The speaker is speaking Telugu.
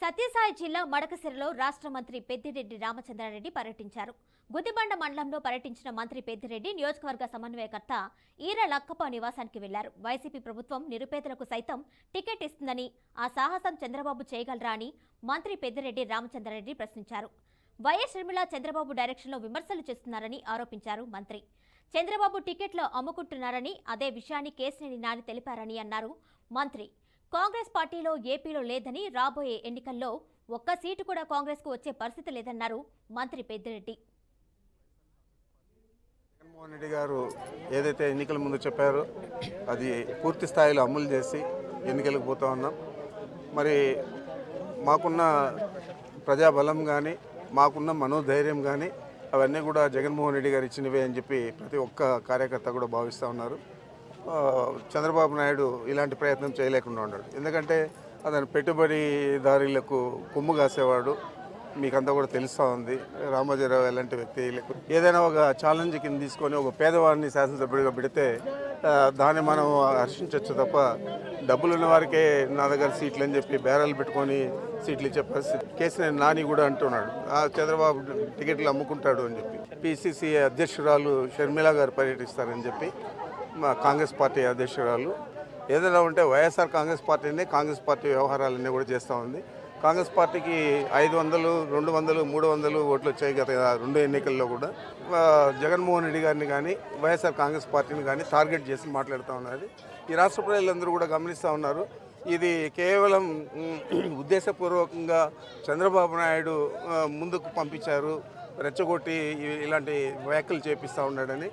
సత్యసాయి జిల్లా మడకసిరలో రాష్ట్ర మంత్రి పెద్దిరెడ్డి రామచంద్రారెడ్డి పర్యటించారు. గుదిబండ మండలంలో పర్యటించిన మంత్రి పెద్దిరెడ్డి నియోజకవర్గ సమన్వయకర్త ఈర లక్కప్ప నివాసానికి వెళ్లారు. వైసీపీ ప్రభుత్వం నిరుపేదలకు సైతం టికెట్ ఇస్తుందని, ఆ సాహసం చంద్రబాబు చేయగలరా అని మంత్రి పెద్దిరెడ్డి రామచంద్రారెడ్డి ప్రశ్నించారు. వైఎస్ షర్మిల చంద్రబాబు డైరెక్షన్లో విమర్శలు చేస్తున్నారని ఆరోపించారు మంత్రి. చంద్రబాబు టికెట్లు అమ్ముకుంటున్నారని, అదే విషయాన్ని కేశినేని నాని తెలిపారని అన్నారు మంత్రి. కాంగ్రెస్ పార్టీలో ఏపీలో లేదని, రాబోయే ఎన్నికల్లో ఒక్క సీటు కూడా కాంగ్రెస్కు వచ్చే పరిస్థితి లేదన్నారు మంత్రి పెద్దిరెడ్డి. జగన్మోహన్ రెడ్డి గారు ఏదైతే ఎన్నికల ముందు చెప్పారో అది పూర్తి స్థాయిలో అమలు చేసి ఎన్నికలకు పోతా ఉన్నాం. మరి మాకున్న ప్రజాబలం కానీ, మాకున్న మనోధైర్యం కానీ అవన్నీ కూడా జగన్మోహన్ రెడ్డి గారు ఇచ్చినవే అని చెప్పి ప్రతి ఒక్క కార్యకర్త కూడా భావిస్తూ ఉన్నారు. చంద్రబాబు నాయుడు ఇలాంటి ప్రయత్నం చేయలేకుండా ఉన్నాడు. ఎందుకంటే అతను పెట్టుబడిదారులకు కొమ్ము కాసేవాడు. మీకంతా కూడా తెలుస్తూ ఉంది. రామోజీరావు ఎలాంటి వ్యక్తి. ఏదైనా ఒక ఛాలెంజ్ కింద తీసుకొని ఒక పేదవాడిని శాసనసభ్యుడిగా పెడితే దాన్ని మనం హర్షించవచ్చు తప్ప డబ్బులు ఉన్న వారికే నా దగ్గర సీట్లు అని చెప్పి బేరాలు పెట్టుకొని సీట్లు ఇచ్చే పరిస్థితి. కేసీఆర్ నాని కూడా అంటున్నాడు చంద్రబాబు టికెట్లు అమ్ముకుంటాడు అని చెప్పి. పిసిసి అధ్యక్షురాలు షర్మిల గారు పర్యటిస్తారని చెప్పి మా కాంగ్రెస్ పార్టీ అధ్యక్షురాలు ఏదైనా ఉంటే వైఎస్ఆర్ కాంగ్రెస్ పార్టీనే కాంగ్రెస్ పార్టీ వ్యవహారాలన్నీ కూడా చేస్తూ ఉంది. కాంగ్రెస్ పార్టీకి 500, 200, 300 ఓట్లు వచ్చాయి గత 2 ఎన్నికల్లో కూడా. జగన్మోహన్ రెడ్డి గారిని కానీ వైఎస్ఆర్ కాంగ్రెస్ పార్టీని కానీ టార్గెట్ చేసి మాట్లాడుతూ ఉన్నది. ఈ రాష్ట్ర ప్రజలందరూ కూడా గమనిస్తూ ఉన్నారు. ఇది కేవలం ఉద్దేశపూర్వకంగా చంద్రబాబు నాయుడు ముందుకు పంపించారు, రెచ్చగొట్టి ఇలాంటి వ్యాఖ్యలు చేపిస్తూ ఉన్నాడని.